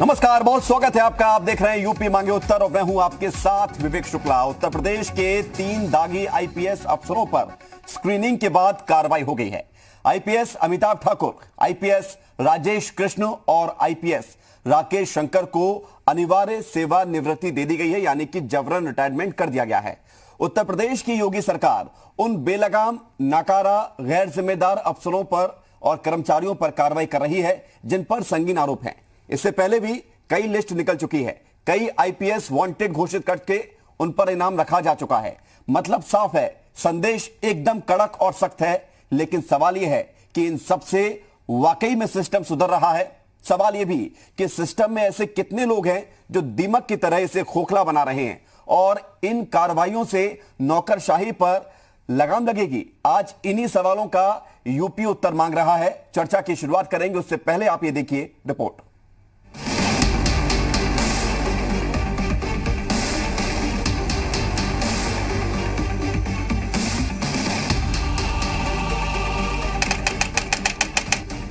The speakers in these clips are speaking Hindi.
नमस्कार, बहुत स्वागत है आपका। आप देख रहे हैं यूपी मांगे उत्तर और मैं हूं आपके साथ विवेक शुक्ला। उत्तर प्रदेश के 3 दागी आईपीएस अफसरों पर स्क्रीनिंग के बाद कार्रवाई हो गई है। आईपीएस अमिताभ ठाकुर, आईपीएस राजेश कृष्ण और आईपीएस राकेश शंकर को अनिवार्य सेवानिवृत्ति दे दी गई है, यानी कि जबरन रिटायरमेंट कर दिया गया है। उत्तर प्रदेश की योगी सरकार उन बेलगाम, नाकारा, गैर जिम्मेदार अफसरों पर और कर्मचारियों पर कार्रवाई कर रही है जिन पर संगीन आरोप हैं। इससे पहले भी कई लिस्ट निकल चुकी है। कई आईपीएस वांटेड घोषित करके उन पर इनाम रखा जा चुका है। मतलब साफ है, संदेश एकदम कड़क और सख्त है। लेकिन सवाल यह है कि इन सबसे वाकई में सिस्टम सुधर रहा है? सवाल यह भी कि सिस्टम में ऐसे कितने लोग हैं जो दीमक की तरह इसे खोखला बना रहे हैं और इन कार्रवाइयों से नौकरशाही पर लगाम लगेगी? आज इन्हीं सवालों का यूपी उत्तर मांग रहा है। चर्चा की शुरुआत करेंगे, उससे पहले आप ये देखिए report.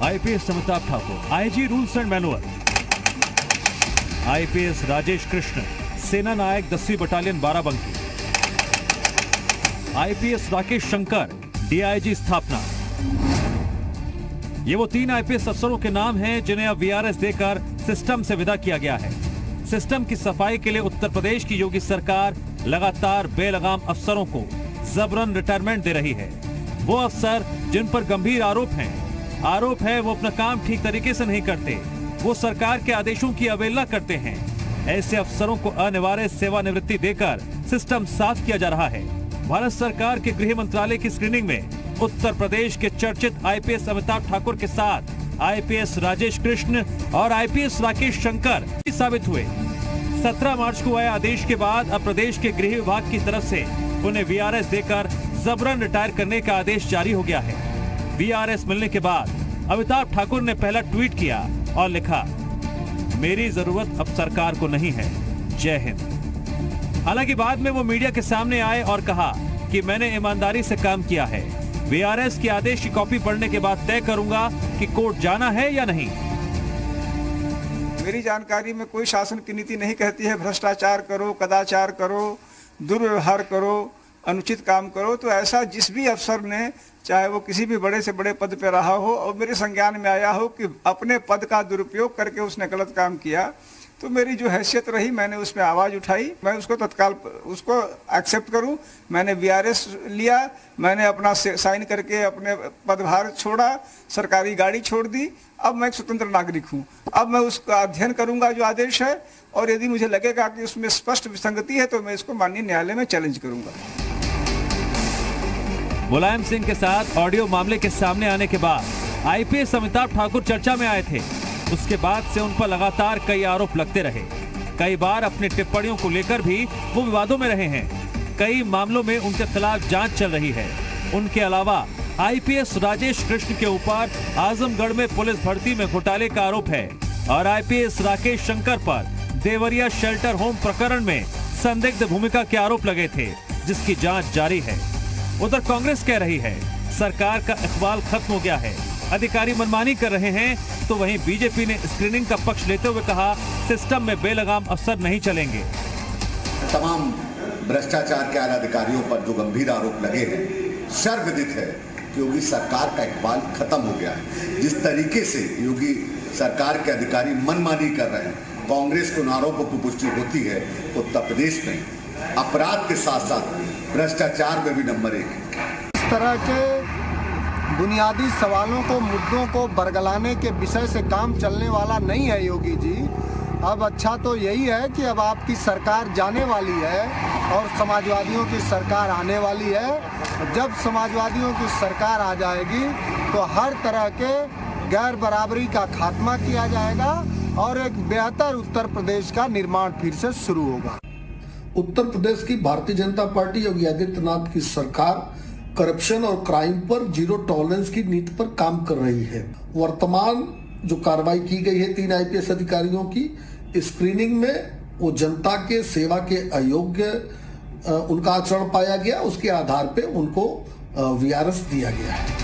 IPS Amitabh Thakur, IG rules and manual. IPS Rajesh Krishna, सेना नायक 10वीं battalion Barabanki. IPS Rakesh Shankar, DIG स्थापना। ये वो 3 आईपीएस अफसरों के नाम हैं जिन्हें अब वीआरएस देकर सिस्टम से विदा किया गया है। सिस्टम की सफाई के लिए उत्तर प्रदेश की योगी सरकार लगातार बेलगाम अफसरों को जबरन रिटायरमेंट दे रही है। वो अफसर जिन पर गंभीर आरोप है वो अपना काम ठीक तरीके से नहीं करते, वो सरकार के आदेशों की अवहेलना करते हैं। ऐसे अफसरों को अनिवार्य सेवानिवृत्ति देकर सिस्टम साफ किया जा रहा है। भारत सरकार के गृह मंत्रालय की स्क्रीनिंग में उत्तर प्रदेश के चर्चित आईपीएस अमिताभ ठाकुर के साथ आईपीएस राजेश कृष्ण और आईपीएस राकेश शंकर साबित हुए। 17 मार्च को आए आदेश के बाद अब प्रदेश के गृह विभाग की तरफ से उन्हें वीआरएस देकर जबरन रिटायर करने का आदेश जारी हो गया है। वीआरएस मिलने के बाद अमिताभ ठाकुर ने पहला ट्वीट किया और लिखा, मेरी जरूरत अब सरकार को नहीं है, जय हिंद। हालांकि बाद में वो मीडिया के सामने आए और कहा कि मैंने ईमानदारी से काम किया है। वीआरएस के आदेश की कॉपी पढ़ने के बाद तय करूंगा कि कोर्ट जाना है या नहीं। मेरी जानकारी में कोई शासन की नीति नहीं कहती है भ्रष्टाचार करो, कदाचार करो, दुर्व्यवहार करो, अनुचित काम करो। तो ऐसा जिस भी अफसर ने, चाहे वो किसी भी बड़े से बड़े पद पे रहा हो और मेरे संज्ञान में आया हो कि अपने पद का दुरुपयोग करके उसने गलत काम किया, तो मेरी जो हैसियत रही मैंने उसमें आवाज़ उठाई। मैं उसको तत्काल उसको एक्सेप्ट करूं। मैंने वीआरएस लिया, मैंने अपना साइन करके अपने पदभार छोड़ा, सरकारी गाड़ी छोड़ दी। अब मैं एक स्वतंत्र नागरिक हूं। अब मैं उसका अध्ययन करूंगा जो आदेश है, और यदि मुझे लगेगा कि उसमें स्पष्ट विसंगति है तो मैं इसको माननीय न्यायालय में चैलेंज करूंगा। मुलायम सिंह के साथ ऑडियो मामले के सामने आने के बाद आईपीएस अमिताभ ठाकुर चर्चा में आए थे। उसके बाद से उन पर लगातार कई आरोप लगते रहे। कई बार अपनी टिप्पणियों को लेकर भी वो विवादों में रहे हैं। कई मामलों में उनके खिलाफ जांच चल रही है। उनके अलावा आईपीएस राजेश कृष्ण के ऊपर आजमगढ़ में पुलिस भर्ती में घोटाले का आरोप है और आईपीएस राकेश शंकर पर देवरिया शेल्टर होम प्रकरण में संदिग्ध भूमिका के आरोप लगे थे, जिसकी जांच जारी है। उधर कांग्रेस कह रही है सरकार का इकबाल खत्म हो गया है, अधिकारी मनमानी कर रहे हैं, तो वहीं बीजेपी ने स्क्रीनिंग का पक्ष लेते हुए कहा सिस्टम में बेलगाम अफसर नहीं चलेंगे। तमाम भ्रष्टाचार के आला अधिकारियों पर जो गंभीर आरोप लगे हैं, सर्वविदित है कि योगी सरकार का इकबाल खत्म हो गया है। जिस तरीके से योगी सरकार के अधिकारी मनमानी कर रहे हैं, कांग्रेस को आरोपों की पुष्टि होती है। उत्तर प्रदेश में अपराध के साथ साथ भ्रष्टाचार में भी नंबर 1 है। इस तरह के बुनियादी सवालों को, मुद्दों को बरगलाने के विषय से काम चलने वाला नहीं है योगी जी। अब अच्छा तो यही है कि अब आपकी सरकार जाने वाली है और समाजवादियों की सरकार आने वाली है। जब समाजवादियों की सरकार आ जाएगी तो हर तरह के गैर बराबरी का खात्मा किया जाएगा और एक बेहतर उत्तर प्रदेश का निर्माण फिर से शुरू होगा। उत्तर प्रदेश की भारतीय जनता पार्टी योगी आदित्यनाथ की सरकार करप्शन और क्राइम पर जीरो टॉलरेंस की नीति पर काम कर रही है। वर्तमान जो कार्रवाई की गई है 3 आईपीएस अधिकारियों की स्क्रीनिंग में, वो जनता के सेवा के अयोग्य उनका आचरण पाया गया, उसके आधार पे उनको वीआरएस दिया गया है।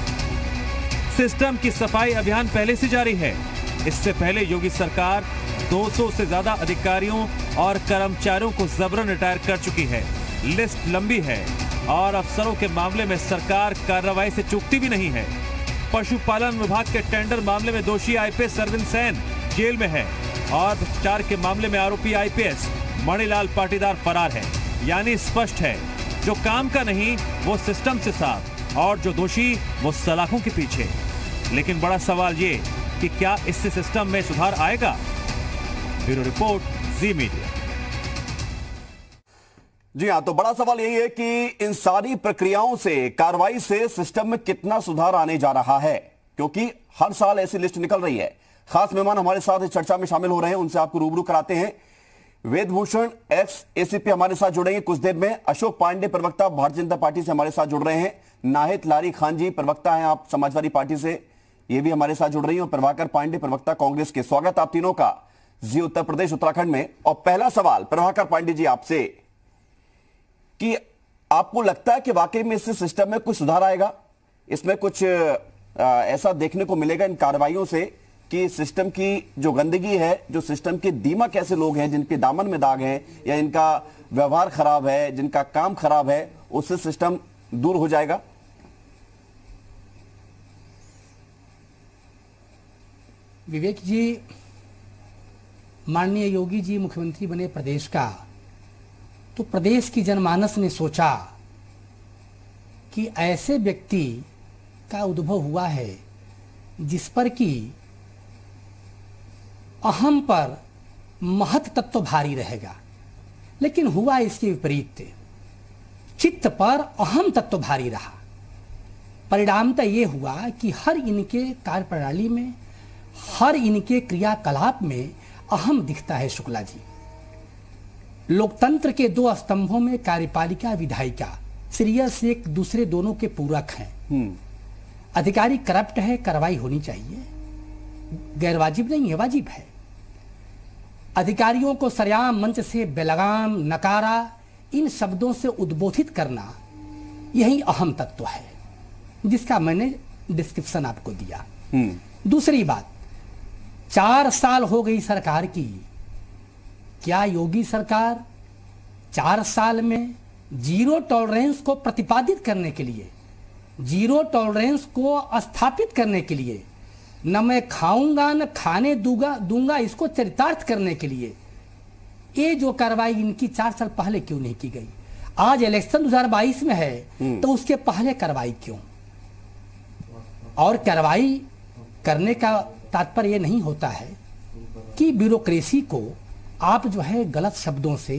सिस्टम की सफाई अभियान पहले से जारी है। इससे पहले योगी सरकार 200 से ज्यादा अधिकारियों और कर्मचारियों को जबरन रिटायर कर चुकी है। लिस्ट लंबी है और अफसरों के मामले में सरकार कार्रवाई से चूकती भी नहीं है। पशुपालन विभाग के टेंडर मामले में दोषी आईपीएस अरविंद सेन जेल में है और भ्रष्टाचार के मामले में आरोपी आईपीएस मणिलाल पाटीदार फरार है। यानी स्पष्ट है, जो काम का नहीं वो सिस्टम से साफ और जो दोषी वो सलाखों के पीछे। लेकिन बड़ा सवाल ये कि क्या इससे सिस्टम में सुधार आएगा? ब्यूरो रिपोर्ट, जी मीडिया। जी हां, तो बड़ा सवाल यही है कि इन सारी प्रक्रियाओं से, कार्रवाई से सिस्टम में कितना सुधार आने जा रहा है, क्योंकि हर साल ऐसी लिस्ट निकल रही है। खास मेहमान हमारे साथ इस चर्चा में शामिल हो रहे हैं, उनसे आपको रूबरू कराते हैं। वेदभूषण एक्स एसीपी हमारे साथ जुड़ेंगे कुछ देर में। अशोक पांडे प्रवक्ता भारतीय जनता पार्टी से हमारे साथ जुड़ रहे हैं। नाहिद लारी खान जी प्रवक्ता हैं आप समाजवादी पार्टी से, ये भी हमारे साथ जुड़ रही हैं। और प्रभाकर पांडे प्रवक्ता कांग्रेस के। स्वागत आप तीनों का जी उत्तर प्रदेश उत्तराखंड में। और पहला सवाल प्रभाकर पांडे जी आपसे कि आपको लगता है कि वाकई में इससे सिस्टम में कुछ सुधार आएगा? इसमें कुछ ऐसा देखने को मिलेगा इन कार्रवाइयों से कि सिस्टम की जो गंदगी है, जो सिस्टम के दीमक ऐसे लोग हैं जिनके दामन में दाग है या इनका व्यवहार खराब है, जिनका काम खराब है, उससे सिस्टम दूर हो जाएगा? विवेक जी, माननीय योगी जी मुख्यमंत्री बने प्रदेश का, तो प्रदेश की जनमानस ने सोचा कि ऐसे व्यक्ति का उद्भव हुआ है जिस पर कि अहम पर महत तत्व भारी रहेगा। लेकिन हुआ इसके विपरीत, चित्त पर अहम तत्व भारी रहा। परिणामतः ये हुआ कि हर इनके कार्यप्रणाली में, हर इनके क्रियाकलाप में अहम दिखता है शुक्ला जी। लोकतंत्र के दो स्तंभों में कार्यपालिका विधायिका सीरियस एक दूसरे दोनों के पूरक हैं। अधिकारी करप्ट है, कार्रवाई होनी चाहिए, गैरवाजिब नहीं है, वाजिब है। अधिकारियों को सरेआम मंच से बेलगाम, नकारा, इन शब्दों से उद्बोधित करना, यही अहम तत्व है जिसका मैंने डिस्क्रिप्शन आपको दिया। दूसरी बात, 4 साल हो गई सरकार की, क्या योगी सरकार 4 साल में जीरो टॉलरेंस को प्रतिपादित करने के लिए, जीरो टॉलरेंस को स्थापित करने के लिए, न मैं खाऊंगा न खाने दूंगा इसको चरितार्थ करने के लिए ये जो कार्रवाई इनकी 4 साल पहले क्यों नहीं की गई? आज इलेक्शन 2022 में है तो उसके पहले कार्रवाई क्यों? और कार्रवाई करने का तात्पर्य ये नहीं होता है कि ब्यूरोक्रेसी को आप जो है गलत शब्दों से,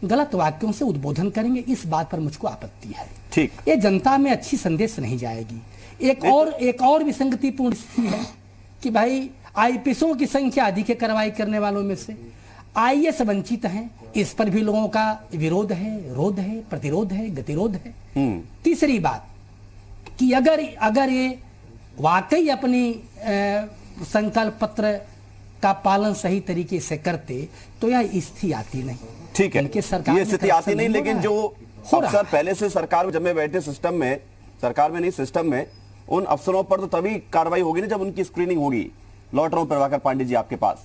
गलत वाक्यों से उद्बोधन करेंगे, इस बात पर मुझको आपत्ति है। ठीक, ये जनता में अच्छी संदेश नहीं जाएगी। एक और विसंगतिपूर्ण स्थिति है कि भाई आईपीएसों की संख्या अधिक है कार्रवाई करने वालों में से, आईएएस वंचित हैं, इस पर भी लोगों का विरोध है, रोध है, प्रतिरोध है, गतिरोध है। तीसरी बात कि अगर ये वाकई अपनी संकल्प पत्र का पालन सही तरीके से करते तो यह स्थिति आती नहीं। ठीक है, ये स्थिति आती नहीं, लेकिन जो अफसर पहले से सरकार में जमे बैठे सिस्टम में, सरकार में नहीं सिस्टम में, उन अफसरों पर तो तभी कार्रवाई होगी ना जब उनकी स्क्रीनिंग होगी। लौट रहा हूं प्रभाकर पांडे जी आपके पास।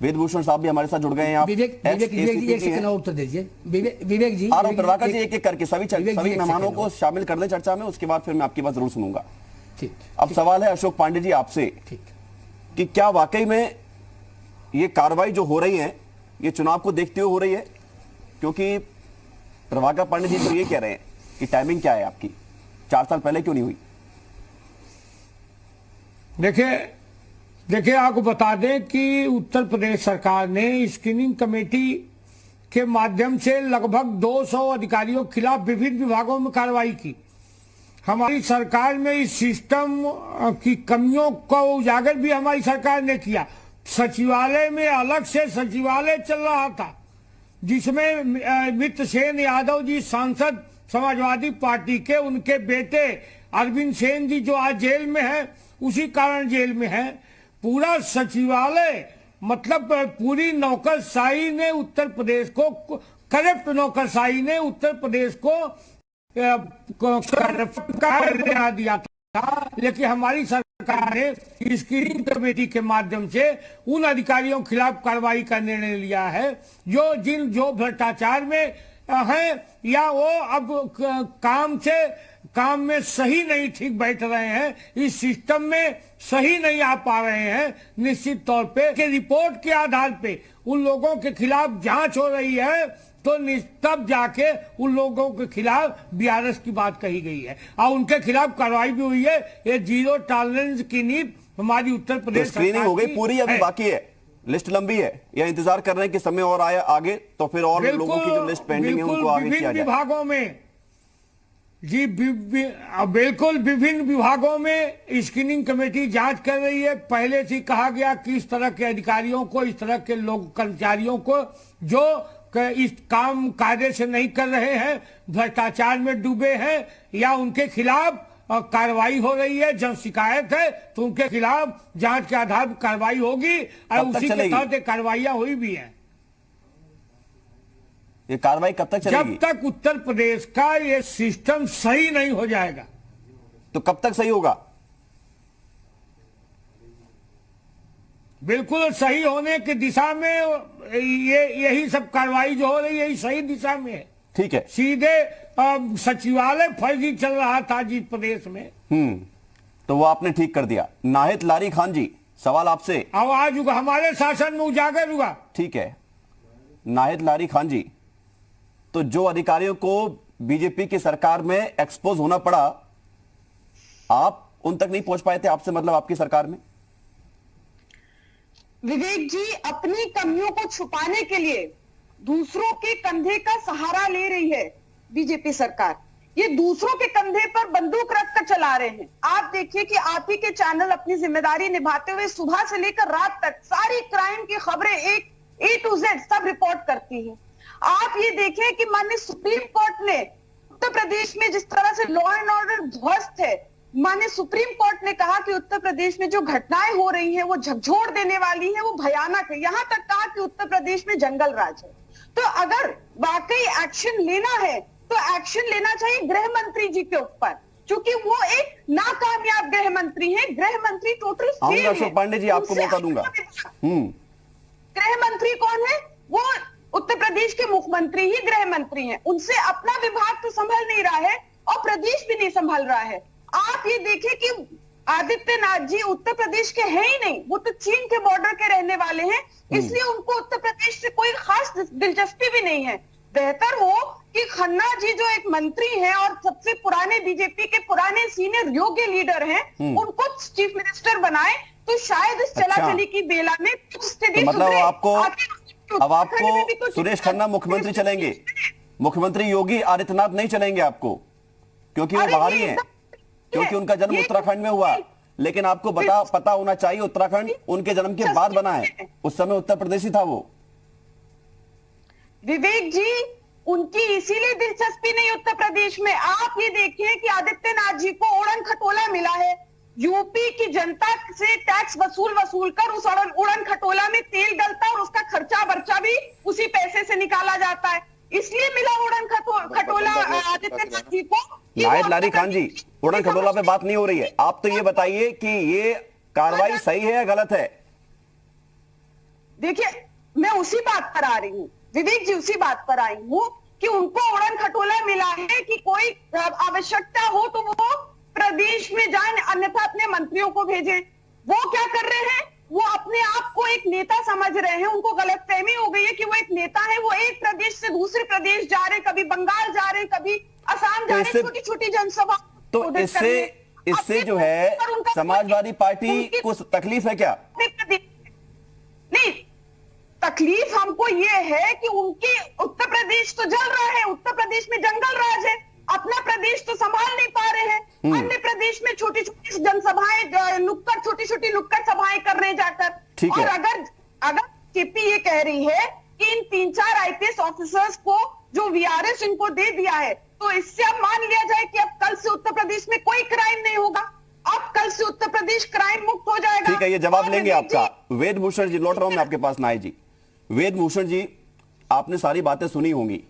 वेदभूषण साहब भी हमारे साथ जुड़ गए हैं। विवेक जी उत्तर दीजिए। विवेक जी आ रहा हूं प्रभाकर जी, एक एक करके सभी मेहमानों को शामिल कर दें चर्चा में, उसके बाद फिर मैं आपकी बात जरूर सुनूंगा। अब सवाल है अशोक पांडे जी आपसे कि क्या वाकई में ये कार्रवाई जो हो रही है ये चुनाव को देखते हुए हो रही है? क्योंकि प्रभाकर पांडे जी तो ये कह रहे हैं कि टाइमिंग क्या है आपकी, 4 साल पहले क्यों नहीं हुई? देखिए आपको बता दें कि उत्तर प्रदेश सरकार ने स्क्रीनिंग कमेटी के माध्यम से लगभग 200 अधिकारियों के खिलाफ विभिन्न विभागों में कार्रवाई की। हमारी सरकार में इस सिस्टम की कमियों को उजागर भी हमारी सरकार ने किया। सचिवालय में अलग से सचिवालय चल रहा था जिसमें मित्र सेन यादव जी सांसद समाजवादी पार्टी के, उनके बेटे अरविंद सेन जी जो आज जेल में है, उसी कारण जेल में है। पूरा सचिवालय मतलब पूरी नौकरशाही ने उत्तर प्रदेश को, करप्ट नौकरशाही ने उत्तर प्रदेश को दिया था। लेकिन हमारी सरकार सरकार ने स्क्रीनिंग कमेटी के माध्यम से उन अधिकारियों के खिलाफ कार्रवाई का निर्णय लिया है जो भ्रष्टाचार में हैं या वो अब काम में सही नहीं ठीक बैठ रहे हैं, इस सिस्टम में सही नहीं आ पा रहे हैं। निश्चित तौर पे कि रिपोर्ट के आधार पे उन लोगों के खिलाफ जांच हो रही है, तो तब जाके उन लोगों के खिलाफ बीआरएस की बात कही गई है और उनके खिलाफ कार्रवाई भी हुई है। ये जीरो टॉलरेंस की नीति हमारी उत्तर प्रदेश तो स्क्रीनिंग हो गई पूरी, अभी बाकी है, लिस्ट लंबी है या इंतजार कर रहे हैं कि समय और आए आगे तो फिर और लोगों की जो लिस्ट पेंडिंग है उनको आगे किया जाए। विभागों में जी बिल्कुल विभिन्न विभागों में स्क्रीनिंग कमेटी जांच कर रही है। पहले से कहा गया कि इस तरह के अधिकारियों को, इस तरह के लोग कर्मचारियों को जो इस काम कार्य से नहीं कर रहे हैं, भ्रष्टाचार में डूबे हैं या उनके खिलाफ कार्रवाई हो रही है, जब शिकायत है तो उनके खिलाफ जांच के आधार पर कार्रवाई होगी और उसी के तहत कार्रवाइयां हुई भी हैं। ये कार्रवाई कब तक चलेगी? जब तक उत्तर प्रदेश का ये सिस्टम सही नहीं हो जाएगा। तो कब तक सही होगा? बिल्कुल सही होने की दिशा में यही सब कार्रवाई जो हो रही है, यही सही दिशा में है। ठीक है। सीधे सचिवालय फर्जी चल रहा था जिस प्रदेश में, तो वो आपने ठीक कर दिया। नाहिद लारी खान जी, सवाल आपसे। आवाज हमारे शासन में उजागर हुआ। ठीक है नाहिद लारी खान जी, तो जो अधिकारियों को बीजेपी की सरकार में एक्सपोज होना पड़ा, आप उन तक नहीं पहुंच पाए थे, आपसे मतलब आपकी सरकार में? विवेक जी, अपनी कमियों को छुपाने के लिए दूसरों के कंधे का सहारा ले रही है बीजेपी सरकार। ये दूसरों के कंधे पर बंदूक रखकर चला रहे हैं। आप देखिए कि आप ही के चैनल अपनी जिम्मेदारी निभाते हुए सुबह से लेकर रात तक सारी क्राइम की खबरें A to Z सब रिपोर्ट करती है। आप ये देखें कि माननीय सुप्रीम कोर्ट ने उत्तर प्रदेश में जिस तरह से लॉ एंड ऑर्डर ध्वस्त है, माननीय सुप्रीम कोर्ट ने कहा कि उत्तर प्रदेश में जो घटनाएं हो रही हैं वो झकझोर देने वाली है, वो भयानक है। यहां तक कहा कि उत्तर प्रदेश में जंगल राज है। तो अगर वाकई एक्शन लेना है तो एक्शन लेना चाहिए गृह मंत्री जी के ऊपर, क्योंकि वो एक नाकामयाब गृह मंत्री है। गृह मंत्री टोटल फेल है। अशोक पांडे जी, आपको मौका दूंगा। गृह मंत्री कौन है? वो उत्तर प्रदेश के मुख्यमंत्री ही गृह मंत्री हैं। उनसे अपना विभाग तो संभल नहीं रहा है और प्रदेश भी नहीं संभल रहा है। आप ये देखें कि आदित्यनाथ जी उत्तर प्रदेश के हैं ही नहीं, वो तो चीन के बॉर्डर के रहने वाले हैं, इसलिए उनको उत्तर प्रदेश से कोई खास दिलचस्पी भी नहीं है। बेहतर हो कि खन्ना जी जो एक मंत्री हैं और सबसे पुराने बीजेपी के पुराने सीनियर योग्य लीडर हैं, उनको चीफ मिनिस्टर बनाए तो शायद इस चलाचली की बेला में स्थिति मतलब आपको सुरेश खन्ना मुख्यमंत्री चलेंगे, मुख्यमंत्री योगी आदित्यनाथ नहीं चलेंगे आपको, क्योंकि वो बाहरी हैं, क्योंकि उनका जन्म उत्तराखंड में हुआ। लेकिन आपको पता होना चाहिए उत्तराखंड उनके जन्म के बाद बना है, उस समय उत्तर प्रदेश ही था वो। विवेक जी, उनकी इसीलिए दिलचस्पी नहीं उत्तर प्रदेश में। आप ये देखिए कि आदित्यनाथ जी को उड़न खटोला मिला है, यूपी की जनता से टैक्स वसूल कर उस उड़न खटोला में तेल डलता है और उसका खर्चा बर्चा भी उसी पैसे से निकाला जाता है, इसलिए मिला उड़न खटोला आदित्यनाथ जी को। नाहिद लारी खान जी, उड़न खटोला पे बात नहीं हो रही है, आप तो ये बताइए कि ये कार्रवाई सही है या गलत है? देखिए, मैं उसी बात पर आ रही हूँ विवेक जी, उसी बात पर आई हूँ कि उनको उड़न खटोला मिला है कि कोई आवश्यकता हो तो वो प्रदेश में जाए, अन्यथा अपने मंत्रियों को भेजें। वो क्या कर रहे हैं? वो अपने आप को एक नेता समझ रहे हैं। उनको गलतफहमी हो गई है कि वो एक नेता है। वो एक प्रदेश से दूसरे प्रदेश जा रहे, कभी बंगाल जा रहे, कभी असम जा रहे, छोटी छोटी जनसभा। तो इससे जो है समाजवादी पार्टी को तकलीफ है क्या? नहीं, तकलीफ हमको ये है कि उनकी उत्तर प्रदेश तो जल रहा है, उत्तर प्रदेश में जंगल राज है, अपना प्रदेश तो संभाल नहीं पा रहे हैं। अन्य प्रदेश में छोटी छोटी जनसभाएं, छोटी छोटी नुक्कड़ सभाएं कर रहे जाकर। और अगर केपी ये कह रही है कि इन 3-4 आईपीएस ऑफिसर्स को जो वीआरएस इनको दे दिया है, तो इससे अब मान लिया जाए कि अब कल से उत्तर प्रदेश में कोई क्राइम नहीं होगा, अब कल से उत्तर प्रदेश क्राइम मुक्त हो जाएगा। ठीक है, ये जवाब लेंगे आपका। वेद भूषण जी, लौट रहा हूं मैं आपके पास। नाहिद जी, वेद भूषण जी, आपने सारी बातें सुनी होंगी।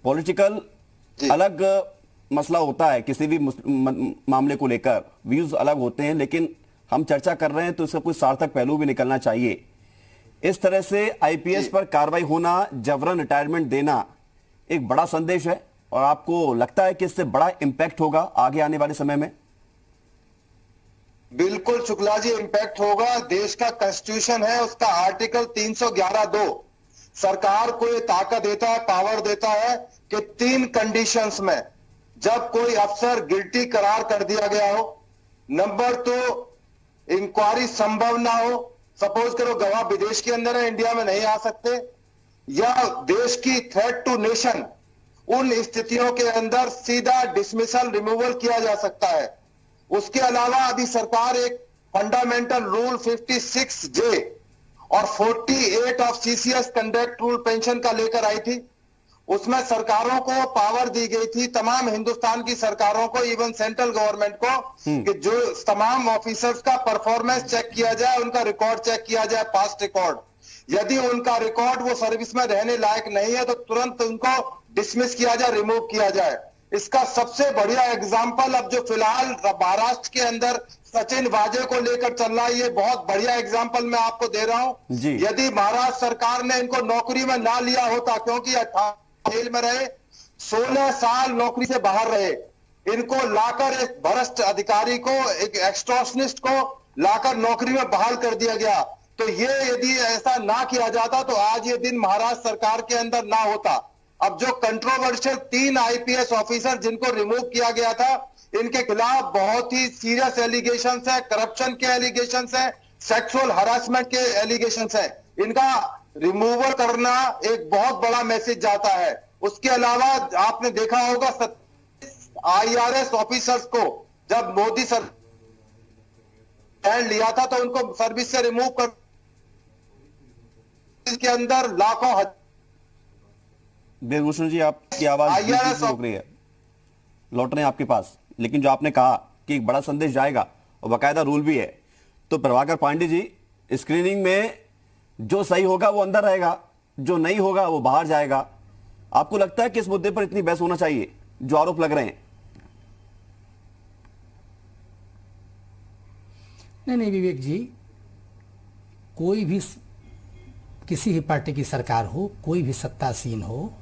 पॉलिटिकल अलग मसला होता है, किसी भी मामले को लेकर व्यूज अलग होते हैं, लेकिन हम चर्चा कर रहे हैं तो इसका कुछ सार्थक पहलू भी निकलना चाहिए। इस तरह से आईपीएस पर कार्रवाई होना, जबरन रिटायरमेंट देना एक बड़ा संदेश है, और आपको लगता है कि इससे बड़ा इंपैक्ट होगा आगे आने वाले समय में? बिल्कुल शुक्ला जी, इंपैक्ट होगा। देश का कॉन्स्टिट्यूशन है, उसका आर्टिकल 311(2) सरकार को ये ताकत देता है, पावर देता है कि 3 कंडीशंस में जब कोई अफसर गिल्टी करार कर दिया गया हो, नंबर 2 इंक्वायरी संभव ना हो, सपोज करो गवाह विदेश के अंदर है, इंडिया में नहीं आ सकते, या देश की थ्रेट टू नेशन, उन स्थितियों के अंदर सीधा डिसमिसल, रिमूवल किया जा सकता है। उसके अलावा अभी सरकार एक फंडामेंटल रूल 56J और 48 of CCS conduct rule pension का लेकर आई थी। उसमें सरकारों को पावर दी गई थी, तमाम हिंदुस्तान की सरकारों को, इवन सेंट्रल गवर्नमेंट को, कि जो तमाम ऑफिसर्स का परफॉर्मेंस चेक किया जाए, उनका रिकॉर्ड चेक किया जाए, पास्ट रिकॉर्ड। यदि उनका रिकॉर्ड वो सर्विस में रहने लायक नहीं है तो तुरंत उनको डिसमिस किया जाए, रिमूव किया जाए। इसका सबसे बढ़िया एग्जाम्पल अब जो फिलहाल महाराष्ट्र के अंदर सचिन वाजे को लेकर चल रहा है, ये बहुत बढ़िया एग्जाम्पल मैं आपको दे रहा हूं। यदि महाराष्ट्र सरकार ने इनको नौकरी में ना लिया होता, क्योंकि 18 जेल में रहे, 16 साल नौकरी से बाहर रहे, इनको लाकर एक भ्रष्ट अधिकारी को, एक एक्सटॉर्शनिस्ट को लाकर नौकरी में बहाल कर दिया गया। तो ये यदि ऐसा ना किया जाता तो आज ये दिन महाराष्ट्र सरकार के अंदर ना होता। अब जो कंट्रोवर्शियल 3 आईपीएस ऑफिसर जिनको रिमूव किया गया था, इनके खिलाफ बहुत ही सीरियस एलिगेशंस है, करप्शन के एलिगेशंस है, सेक्सुअल हरासमेंट के एलिगेशंस है। इनका रिमूवल करना एक बहुत बड़ा मैसेज जाता है। उसके अलावा आपने देखा होगा IRS ऑफिसर्स को जब मोदी सरकार लिया था तो उनको सर्विस से रिमूव कर, इसके अंदर लाखों ब्रजभूषण जी, आपकी आवाज रोक रही है, लौट रहे हैं आपके पास। लेकिन जो आपने कहा कि एक बड़ा संदेश जाएगा और बाकायदा रूल भी है, तो प्रभाकर पांडे जी, स्क्रीनिंग में जो सही होगा वो अंदर रहेगा, जो नहीं होगा वो बाहर जाएगा। आपको लगता है कि इस मुद्दे पर इतनी बहस होना चाहिए जो आरोप लग रहे हैं? नहीं विवेक जी, कोई भी किसी भी पार्टी की सरकार हो, कोई भी सत्तासीन हो,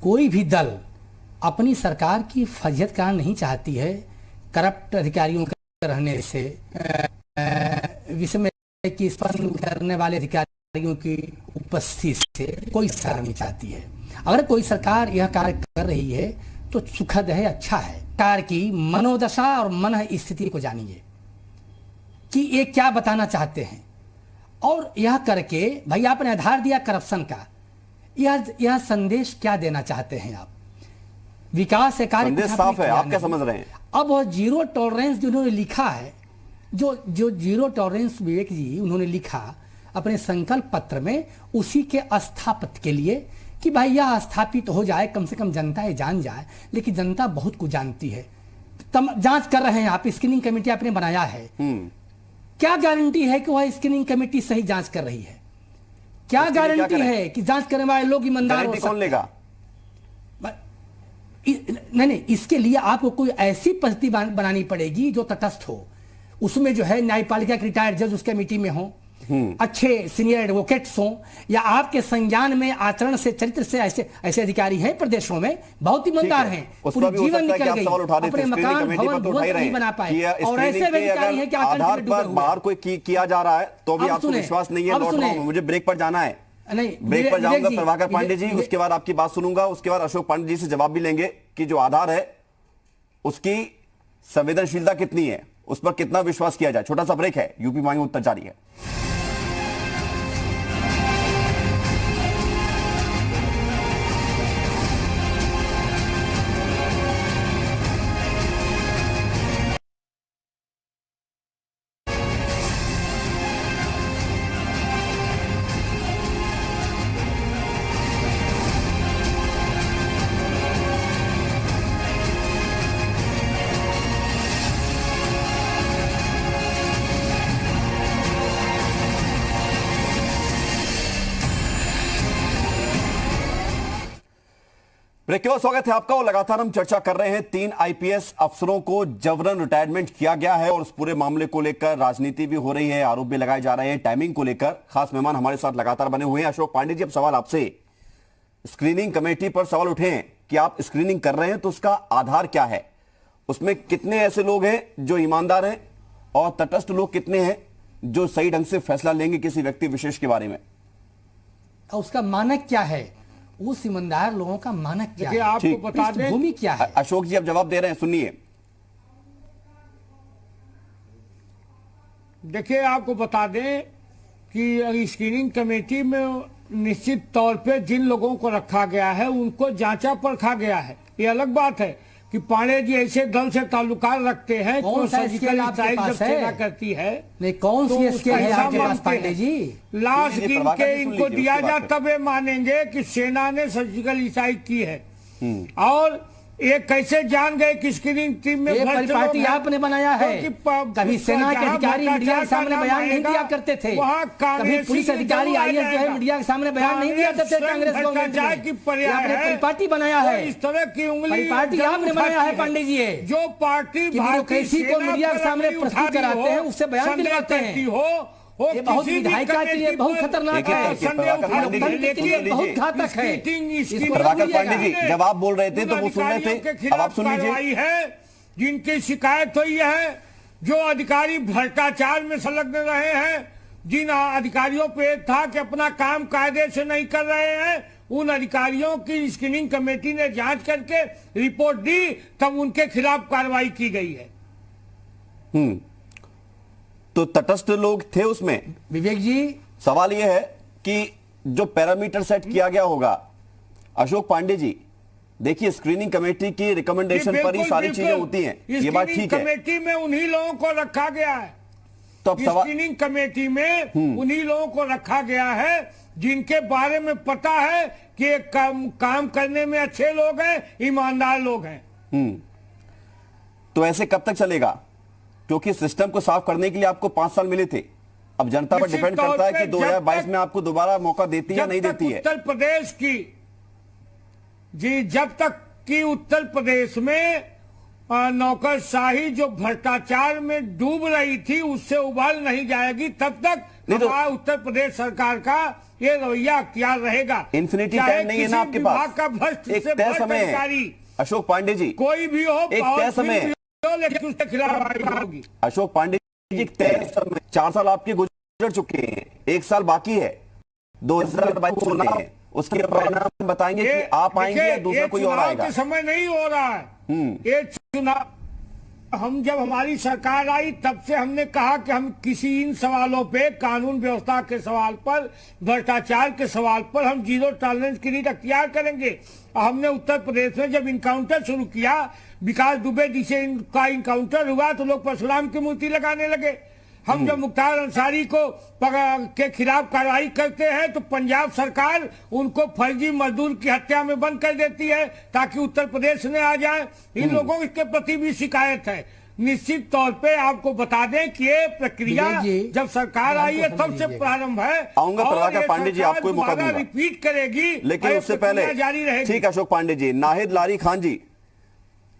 कोई भी दल अपनी सरकार की फजीहत कराना नहीं चाहती है करप्ट अधिकारियों के रहने से, विषय की स्पष्ट करने वाले अधिकारियों की उपस्थिति से कोई सरकार नहीं चाहती है। अगर कोई सरकार यह कार्य कर रही है तो सुखद है, अच्छा है। सरकार की मनोदशा और मन स्थिति को जानिए कि ये क्या बताना चाहते हैं, और यह करके भाई आपने आधार दिया करप्शन का, यह संदेश क्या देना चाहते हैं आप? विकास है, कार्य संदेश साफ है, आप क्या समझ रहे हैं? अब वह जीरो टॉलरेंस जिन्होंने लिखा है, जो जीरो टॉलरेंस विवेक जी उन्होंने लिखा अपने संकल्प पत्र में, उसी के स्थापित के लिए कि भाई यह स्थापित हो जाए, कम से कम जनता ये जान जाए। लेकिन जनता बहुत कुछ जानती है। जांच कर रहे हैं आप, स्क्रीनिंग कमेटी आपने बनाया है, क्या गारंटी है कि वह स्क्रीनिंग कमेटी सही जांच कर रही है? क्या गारंटी है कि जांच करने वाले लोग ईमानदार हो सकते हैं? कौन लेगा? नहीं, इसके लिए आपको कोई ऐसी परिस्थिति बनानी पड़ेगी जो तटस्थ हो, उसमें जो है न्यायपालिका के रिटायर्ड जज उस कमेटी में हो, अच्छे सीनियर एडवोकेट्स हों, या आपके संज्ञान में आचरण से, चरित्र से ऐसे अधिकारी हैं प्रदेशों में, बहुत ईमानदार हैं, पूरी जीवन निकल गई, अपने मकान भवन नहीं बना पाए, और ऐसे अधिकारी हैं कि आधार पर बाहर कोई किया जा रहा है तो भी आपको विश्वास नहीं है। लौट रहा हूं, मुझे ब्रेक पर जाना है, नहीं ब्रेक पर जाऊंगा प्रभाकर पांडे जी, उसके बाद आपकी बात सुनूंगा, उसके बाद अशोक पांडे जी से जवाब भी लेंगे कि जो आधार है उसकी संवेदनशीलता कितनी है, उस पर कितना विश्वास किया जाए। छोटा सा ब्रेक है, यूपी मांगे उत्तर जारी है। ब्रेक के बाद स्वागत है आपका। और लगातार हम चर्चा कर रहे हैं 3 आईपीएस अफसरों को जबरन रिटायरमेंट किया गया है और उस पूरे मामले को लेकर राजनीति भी हो रही है, आरोप भी लगाए जा रहे हैं टाइमिंग को लेकर। खास मेहमान हमारे साथ लगातार बने हुए हैं। अशोक पांडे जी, अब सवाल आपसे, स्क्रीनिंग कमेटी पर सवाल उठे हैं कि आप स्क्रीनिंग कर रहे हैं तो उसका आधार क्या है, उसमें कितने ऐसे लोग हैं जो ईमानदार हैं और तटस्थ लोग कितने हैं जो सही ढंग से फैसला लेंगे किसी व्यक्ति विशेष के बारे में, उसका मानक क्या है, उस ईमानदार लोगों का मानक क्या है, आपको बता दें भूमि क्या है। अशोक जी अब जवाब दे रहे हैं, सुनिए। देखिए, आपको बता दें कि स्क्रीनिंग कमेटी में निश्चित तौर पे जिन लोगों को रखा गया है उनको जांचा परखा गया है। ये अलग बात है कि पांडे जी ऐसे दल से ताल्लुकात रखते हैं, कौन सा स्केल आपके पास है करती है, नहीं कौन सी स्केल है आपके पास पांडे जी? लाश गिन के इनको दिया जा तब ये मानेंगे कि सेना ने सर्जिकल स्ट्राइक की है। और ये कैसे जान गए कि स्क्रीनिंग टीम में परिपाटी आपने बनाया है? कभी सेना के अधिकारी मीडिया के सामने बयान नहीं दिया करते थे, कभी पुलिस अधिकारी आईएएस जो है मीडिया के सामने बयान नहीं दिया करते थे कांग्रेस गवर्नमेंट में। आपने परिपाटी बनाया है, इस तरह की उंगली परिपाटी आपने बनाया है पांडे जी। जो पार्टी ब्यूरोक्रेसी को मीडिया के सामने प्रस्तुत कराते हैं उससे बयान दिलवाते हैं, ये बहुत विधायिका के लिए बहुत खतरनाक है, लोकतंत्र के लिए बहुत घातक है। प्रभाकर पांडे जी जब आप बोल रहे थे तो वो सुन रहे थे, अब आप सुन लीजिए। है जिनकी शिकायत हुई है, जो अधिकारी भ्रष्टाचार में संलग्न रहे हैं, जिन अधिकारियों पे था कि अपना काम कायदे से नहीं कर रहे हैं, उन अधिकारियों की स्क्रीनिंग कमेटी ने जांच करके रिपोर्ट दी, तब उनके खिलाफ कार्रवाई की गई है। तो तटस्थ लोग थे उसमें। विवेक जी, सवाल यह है कि जो पैरामीटर सेट किया गया होगा, अशोक पांडे जी देखिए स्क्रीनिंग कमेटी की रिकमेंडेशन पर ही सारी चीजें होती हैं, ये बात ठीक है। कमेटी में उन्हीं लोगों को रखा गया है, तो अब स्क्रीनिंग कमेटी में उन्हीं लोगों को रखा गया है जिनके बारे में पता है कि काम करने में अच्छे लोग हैं, ईमानदार लोग हैं। तो ऐसे कब तक चलेगा? क्योंकि सिस्टम को साफ करने के लिए आपको 5 साल मिले थे। अब जनता पर डिपेंड करता है कि 2022 में आपको दोबारा मौका देती है या नहीं देती है। उत्तर प्रदेश की जब तक कि उत्तर प्रदेश में नौकरशाही जो भ्रष्टाचार में डूब रही थी उससे उबाल नहीं जाएगी, तब तक हमारा उत्तर प्रदेश सरकार का ये रवैया अख्तियार रहेगा। इन्फिनिटी टाइम नहीं है ना आपके पास, एक तय समय है। अशोक पांडे जी, कोई भी हो, एक तय समय, उसके खिलाफ होगी। अशोक पांडे जी, 4 साल आपके गुजर चुके हैं, 1 साल बाकी है, 2022 चुनाव है, उसके परिणाम बताएंगे कि आप आएंगे या दूसरा कोई और आएगा। समय नहीं हो रहा है ये चुनाव। हम जब हमारी सरकार आई तब से हमने कहा कि हम किसी इन सवालों पे, कानून व्यवस्था के सवाल पर, भ्रष्टाचार के सवाल पर हम जीरो टॉलरेंस की नीति अख्तियार करेंगे। हमने उत्तर प्रदेश में जब इनकाउंटर शुरू किया, विकास दुबे जी से इनका इनकाउंटर हुआ तो लोग परशुराम की मूर्ति लगाने लगे। हम जब मुख्तार अंसारी को के खिलाफ कार्रवाई करते हैं तो पंजाब सरकार उनको फर्जी मजदूर की हत्या में बंद कर देती है ताकि उत्तर प्रदेश में आ जाए। इन लोगों के प्रति भी शिकायत है। निश्चित तौर पे आपको बता दें कि ये प्रक्रिया जब सरकार आई है तब से प्रारंभ है। आऊंगा प्रभाकर पांडे जी, आपको मौका दूंगा, रिपीट करेगी, लेकिन उससे पहले जारी रहेगी। ठीक, अशोक पांडे जी, नाहिद लारी खान जी,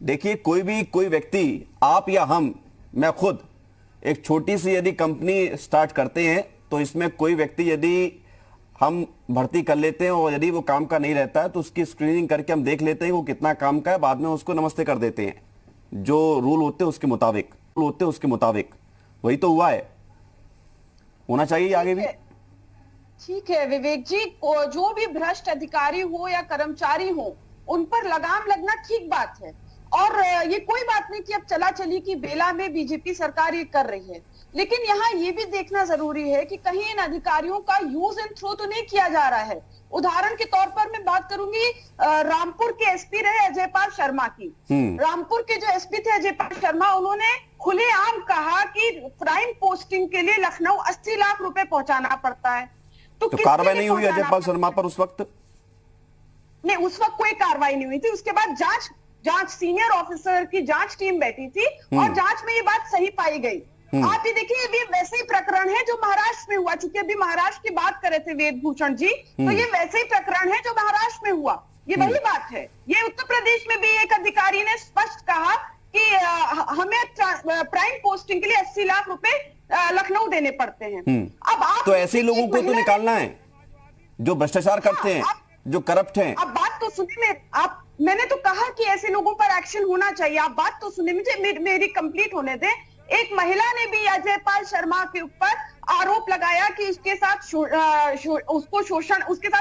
देखिए कोई व्यक्ति, आप या हम, मैं खुद एक छोटी सी यदि कंपनी स्टार्ट करते हैं तो इसमें कोई व्यक्ति यदि हम भर्ती कर लेते हैं और यदि वो काम का नहीं रहता है तो उसकी स्क्रीनिंग करके हम देख लेते हैं वो कितना काम का है, बाद में उसको नमस्ते कर देते हैं, जो रूल होते हैं उसके मुताबिक। वही तो हुआ है, होना चाहिए आगे भी। ठीक है विवेक जी, जो भी भ्रष्ट अधिकारी हो या कर्मचारी हो उन पर लगाम लगना ठीक बात है, और ये कोई बात नहीं कि अब चला चली की बेला में बीजेपी सरकार ये कर रही है, लेकिन यहाँ ये भी देखना जरूरी है कि कहीं इन अधिकारियों का यूज एंड थ्रो तो नहीं किया जा रहा है। उदाहरण के तौर पर मैं बात करूंगी रामपुर के एसपी रहे अजयपाल शर्मा की। रामपुर के जो एसपी थे अजयपाल शर्मा, उन्होंने खुलेआम कहा कि क्राइम पोस्टिंग के लिए लखनऊ 80 लाख रुपए पहुंचाना पड़ता है। तो कार्रवाई नहीं हुई अजयपाल शर्मा पर उस वक्त? नहीं, उस वक्त कोई कार्रवाई नहीं हुई थी। उसके बाद जांच सीनियर ऑफिसर की जांच टीम बैठी थी और जांच में ये बात सही पाई गई। आप ये देखिए, ये वैसे ही प्रकरण है जो महाराष्ट्र में हुआ, चूंकि अभी महाराष्ट्र की बात कर रहे थे वेद भूषण जी, तो ये वैसे ही प्रकरण है जो महाराष्ट्र में हुआ। ये वही बात है। ये उत्तर प्रदेश में भी एक अधिकारी ने स्पष्ट कहा कि हमें प्राइम पोस्टिंग के लिए 80 लाख रुपए लखनऊ देने पड़ते हैं। अब आप तो ऐसे लोगों को तो निकालना है जो भ्रष्टाचार करते हैं, जो करप्ट हैं। अब बात तो सुनिए, मैंने तो कहा कि ऐसे लोगों पर एक्शन होना चाहिए। आप बात तो सुनिए, मुझे मेरी कंप्लीट होने दें। एक महिला ने भी अजय पाल शर्मा के ऊपर आरोप लगाया कि उसके साथ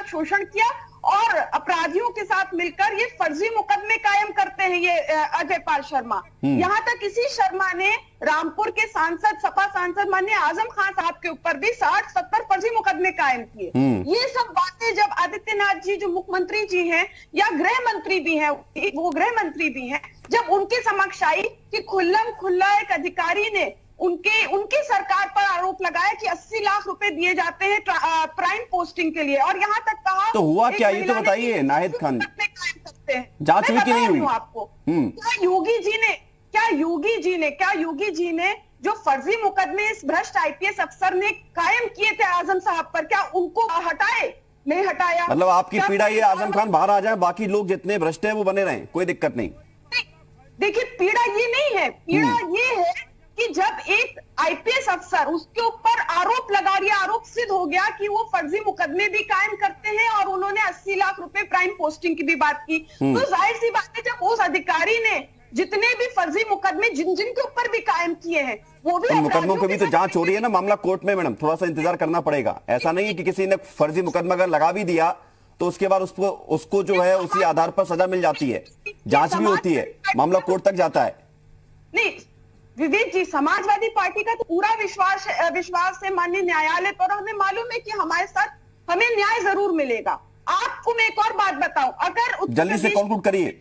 शोषण किया और अपराधियों के साथ मिलकर ये फर्जी मुकदमे कायम करते हैं ये अजय पाल शर्मा। यहाँ तक इसी शर्मा ने रामपुर के सांसद, सपा सांसद माननीय आजम खान साहब के ऊपर भी 60-70 फर्जी मुकदमे कायम किए। ये सब बातें जब आदित्यनाथ जी जो मुख्यमंत्री जी हैं या गृह मंत्री भी हैं, वो गृह मंत्री भी हैं, जब उनके समक्ष आई कि खुल्लम खुल्ला एक अधिकारी ने उनकी सरकार पर आरोप लगाया कि 80 लाख रुपए दिए जाते हैं प्राइम पोस्टिंग के लिए, और यहाँ तक कहा तो हुआ क्या, ये तो बताइए नाहिद खान, जांच हुई कि नहीं हुई आपको? क्या योगी जी ने जो फर्जी मुकदमे इस भ्रष्ट आईपीएस अफसर ने कायम किए थे आजम साहब पर, क्या उनको हटाए? नहीं हटाया। मतलब आपकी पीड़ा ये आजम खान बाहर आ जाए, बाकी लोग जितने भ्रष्ट हैं वो बने रहें, कोई दिक्कत नहीं। देखिए, पीड़ा ये नहीं है, पीड़ा ये है कि जब एक आईपीएस अफसर, उसके ऊपर आरोप लगा दिया, आरोप सिद्ध हो गया कि वो फर्जी मुकदमे भी कायम करते हैं और उन्होंने 80 लाख रुपए प्राइम पोस्टिंग की भी बात की, तो जाहिर सी बात है जब उस अधिकारी ने जितने भी फर्जी मुकदमे जिनके ऊपर भी कायम किए हैं, वो भी मुकदमों की भी तो जांच हो रही है ना, मामला कोर्ट में। मैडम थोड़ा सा इंतजार करना पड़ेगा। ऐसा नहीं है कि किसी ने फर्जी मुकदमा अगर लगा भी दिया तो उसके बाद उसको जो है उसी आधार पर सजा मिल जाती है, जांच भी होती है, मामला कोर्ट तक जाता है। नहीं विवेक जी, समाजवादी पार्टी का तो पूरा विश्वास है माननीय न्यायालय पर। हमें मालूम है कि हमारे साथ हमें न्याय जरूर मिलेगा। आपको मैं एक और बात बताऊं, अगर जल्दी से कंक्लूड करिए।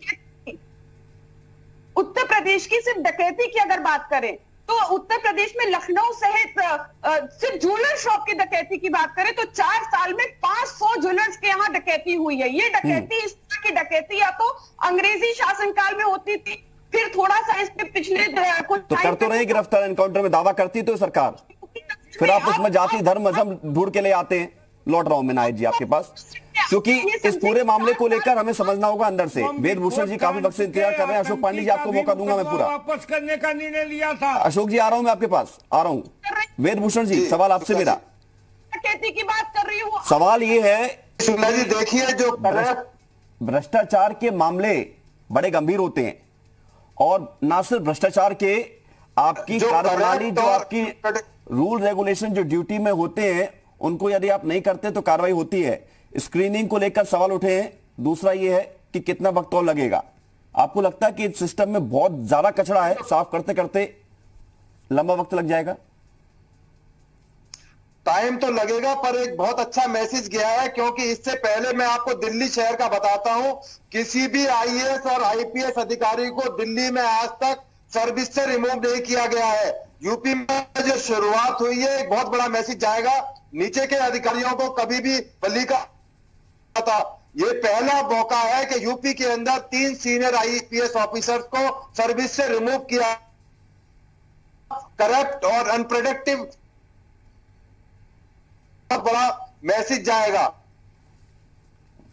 उत्तर प्रदेश की सिर्फ डकैती की अगर बात करें तो उत्तर प्रदेश में लखनऊ सहित सिर्फ ज्वेलर शॉप की डकैती की बात करें तो 4 साल में 500 ज्वेलर्स के यहाँ डकैती हुई है। ये डकैती, इस तरह की डकैती या तो अंग्रेजी शासनकाल में होती थी, फिर थोड़ा सा इस पे पिछले कुछ तो कर तो रहे गिरफ्तार एनकाउंटर में दावा करती तो सरकार, फिर आप उसमें जाति धर्म मजहब ढूंढ के ले आते हैं। लौट रहा हूं मैं नाहिद जी आपके पास, क्योंकि इस पूरे मामले को लेकर हमें समझना होगा अंदर से। वेद भूषण जी काफी वक्त से इंतजार कर रहे हैं। अशोक पांडे जी आपको मौका दूंगा मैं पूरा। वापस करने का निर्णय लिया था। अशोक जी आ रहा हूं मैं आपके पास, आ रहा हूं। वेद भूषण जी सवाल आपसे मेरा, डकैती की बात कर रही हूँ। सवाल ये है, देखिए जो भ्रष्टाचार के मामले बड़े गंभीर होते हैं और ना सिर्फ भ्रष्टाचार के, आपकी कार्यप्रणाली जो आपकी रूल रेगुलेशन जो ड्यूटी में होते हैं उनको यदि आप नहीं करते तो कार्रवाई होती है। स्क्रीनिंग को लेकर सवाल उठे हैं। दूसरा ये है कि कितना वक्त और लगेगा? आपको लगता है कि इस सिस्टम में बहुत ज्यादा कचरा है, साफ करते करते लंबा वक्त लग जाएगा? टाइम तो लगेगा, पर एक बहुत अच्छा मैसेज गया है, क्योंकि इससे पहले मैं आपको दिल्ली शहर का बताता हूं, किसी भी आईएएस और आईपीएस अधिकारी को दिल्ली में आज तक सर्विस से रिमूव नहीं किया गया है। यूपी में जो शुरुआत हुई है, एक बहुत बड़ा मैसेज जाएगा नीचे के अधिकारियों को, कभी भी बली का था। ये पहला मौका है कि यूपी के अंदर 3 सीनियर आईपीएस ऑफिसर्स को सर्विस से रिमूव किया। करप्ट और अनप्रोडक्टिव बहुत बड़ा मैसेज जाएगा।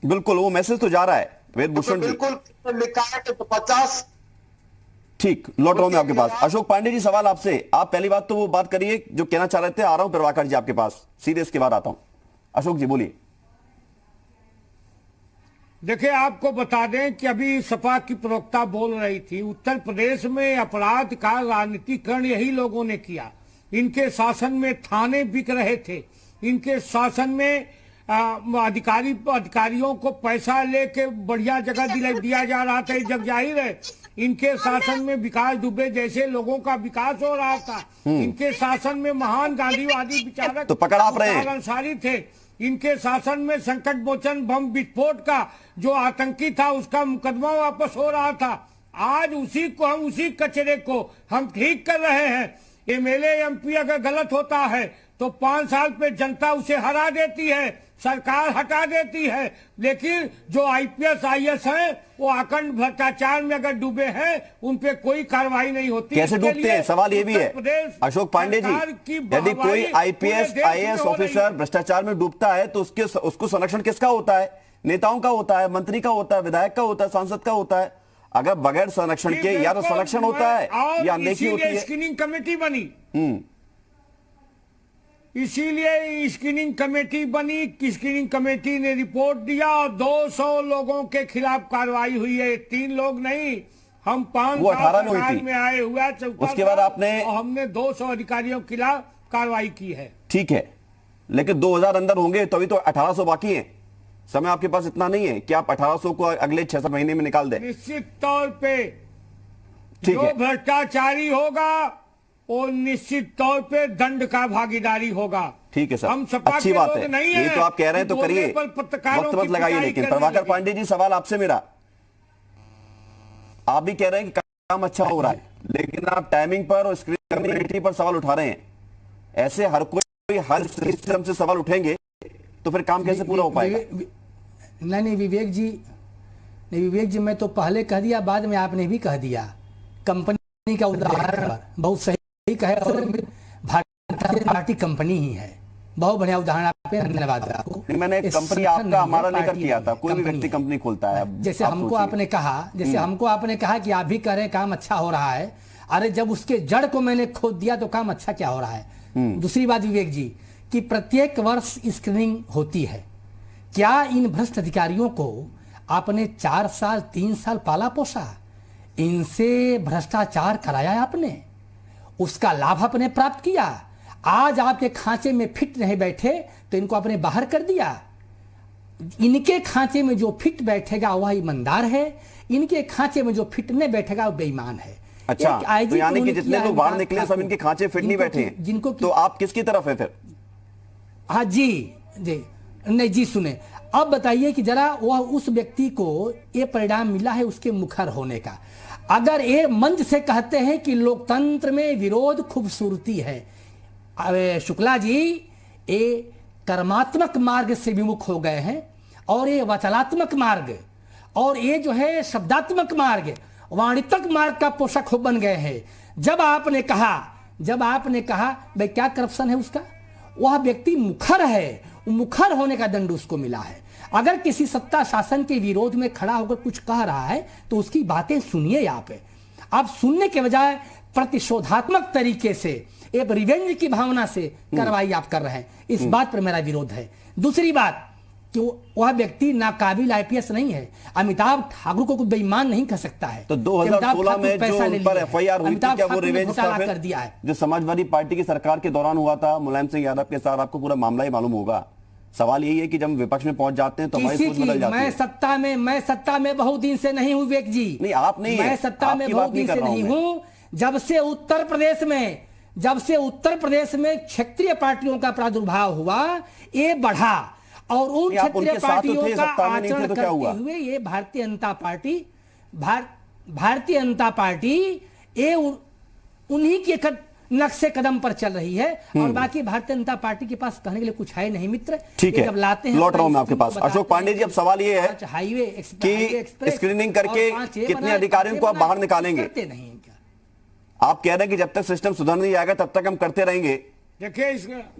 बिल्कुल, वो मैसेज तो जा रहा है वेद भूषण जी। बिल्कुल लिखा है कि 50। ठीक, लौट रहा हूं मैं आपके पास। अशोक पांडे जी सवाल आपसे। आप पहली बात तो वो बात करिए जो कहना चाह रहे थे। आ रहा हूं प्रभाकर जी आपके पास, सीधे इसके बाद आता हूं। अशोक जी बोलिए। देखिए, आपको बता दें कि अभी सपा की प्रवक्ता बोल रही थी, उत्तर प्रदेश में अपराध का राजनीतिकरण यही लोगों ने किया। इनके शासन में थाने बिक रहे थे, इनके शासन में अधिकारियों को पैसा लेके बढ़िया जगह दिया जा रहा था। जग जाहिर है इनके शासन में विकास दुबे जैसे लोगों का विकास हो रहा था। इनके शासन में महान गांधीवादी विचारक तो पकड़ आप रहे हैं अंसारी थे। इनके शासन में संकट मोचन बम विस्फोट का जो आतंकी था उसका मुकदमा वापस हो रहा था। आज उसी कचरे को हम ठीक कर रहे हैं। एमएलए एमपी अगर गलत होता है तो 5 साल पे जनता उसे हरा देती है, सरकार हटा देती है। लेकिन जो आईपीएस आईएएस हैं वो अखंड भ्रष्टाचार में अगर डूबे हैं उन पे कोई कार्रवाई नहीं होती। कैसे डूबते हैं? सवाल ये भी है अशोक पांडे जी, यदि कोई आईपीएस आईएएस ऑफिसर भ्रष्टाचार में डूबता है तो उसको संरक्षण किसका होता है? नेताओं का होता है, मंत्री का होता है, विधायक का होता है, सांसद का होता है। अगर बगैर संरक्षण के या तो संरक्षण होता है या अनदेखी होती है। स्क्रीनिंग कमेटी बनी, इसीलिए स्क्रीनिंग कमेटी बनी। स्क्रीनिंग कमेटी ने रिपोर्ट दिया और 200 लोगों के खिलाफ कार्रवाई हुई है। 3 लोग नहीं, हम 5 साल सरकार में आए हुआ। उसके बाद आपने हमने 200 अधिकारियों के खिलाफ कार्रवाई की है। ठीक है, लेकिन 2000 अंदर होंगे तो अभी तो 1800 बाकी है। समय आपके पास इतना नहीं है कि आप 1800 को अगले 6 महीने में निकाल दें। निश्चित तौर पे जो भ्रष्टाचारी होगा वो निश्चित तौर पे दंड का भागीदारी होगा। ठीक है सर, हम सपा अच्छी के बात लोग है, नहीं ये है, तो आप कह रहे हैं तो करिए, पत्रकारों वक्त मत लगाइए। लेकिन प्रभाकर पांडे जी, सवाल आपसे मेरा, आप भी कह रहे हैं कि काम अच्छा हो रहा है, लेकिन आप टाइमिंग पर और स्क्रीनिंग कमेटी पर सवाल उठा रहे हैं। ऐसे हर कोई हर सिस्टम से सवाल उठेंगे तो फिर काम कैसे पूरा हो पाएगा? नहीं विवेक जी, मैं तो पहले कह दिया, बाद में आपने भी कह दिया। कंपनी का उदाहरण बहुत सही कहे, भारतीय पार्टी कंपनी ही है। बहुत बढ़िया उदाहरण आपने, धन्यवाद आपको। मैंने कंपनी आपका हमारा लेकर किया था, कोई भी व्यक्ति कंपनी खोलता है। जैसे हमको आपने कहा कि आप भी कह रहे काम अच्छा हो रहा है। अरे जब उसके जड़ को मैंने खोद दिया तो काम अच्छा क्या हो रहा है। दूसरी बात विवेक जी, कि प्रत्येक वर्ष स्क्रीनिंग होती है। क्या इन भ्रष्ट अधिकारियों को आपने 4 साल 3 साल पाला पोसा, इनसे भ्रष्टाचार कराया आपने, उसका लाभ आपने प्राप्त किया। आज आपके खांचे में फिट नहीं बैठे तो इनको आपने बाहर कर दिया। इनके खांचे में जो फिट बैठेगा वह ईमानदार है, इनके खांचे में जो फिट नहीं बैठेगा वो बेईमान है। अच्छा, तो यानी कि जितने लोग बाहर निकले सब इनके खांचे फिट नहीं बैठे हैं, जिनको तो आप किसकी तरफ है फिर? हाँ जी नहीं जी, सुने अब बताइए कि जरा वह उस व्यक्ति को ये परिणाम मिला है उसके मुखर होने का। अगर ये मंच से कहते हैं कि लोकतंत्र में विरोध खूबसूरती है, शुक्ला जी ये कर्मात्मक मार्ग से विमुख हो गए हैं और ये वचनात्मक मार्ग और ये जो है शब्दात्मक मार्ग, वाणिज्यिक मार्ग का पोषक बन गए हैं। जब आपने कहा भाई क्या करप्शन है उसका, वह व्यक्ति मुखर है, मुखर होने का दंड उसको मिला है। अगर किसी सत्ता शासन के विरोध में खड़ा होकर कुछ कह रहा है तो उसकी बातें सुनिए। आप सुनने के बजाय प्रतिशोधात्मक तरीके से, एक रिवेंज की भावना से कार्रवाई आप कर रहे हैं। इस बात पर मेरा विरोध है। दूसरी बात कि वह व्यक्ति नाकाबिल आईपीएस नहीं है। अमिताभ ठाकुर को बेईमान नहीं कह सकता है। तो 2016 में जो उन पर एफआईआर हुई थी, क्या वो रिवेंज कर दिया है जो समाजवादी पार्टी की सरकार के दौरान हुआ था मुलायम सिंह यादव के साथ? आपको पूरा मामला ही मालूम होगा। सवाल यही है कि जब विपक्ष में पहुंच जाते हैं तो हमारी सोच बदल जाती है। मैं सत्ता में बहुत दिन से नहीं हूं विवेक जी। नहीं, आप नहीं, मैं सत्ता में बहुत दिन से नहीं हूं। जब से उत्तर प्रदेश में क्षेत्रीय पार्टियों का प्रादुर्भाव हुआ, ये बढ़ा और उन क्षेत्रीय पार्टियों का आचरण करते हुए ये भारतीय जनता पार्टी ये उन्हीं के नक्शे कदम पर चल रही है और बाकी भारतीय जनता पार्टी के पास कहने के लिए कुछ है नहीं मित्र। ठीक है, जब लाते हैं लौट रहा हूं मैं आपके पास। अशोक पांडे जी, अब सवाल ये है हाईवे कि स्क्रीनिंग करके कितने अधिकारियों को आप बाहर निकालेंगे? आप कह रहे हैं कि जब तक सिस्टम सुधर नहीं आएगा तब तक हम करते रहेंगे। देखिए,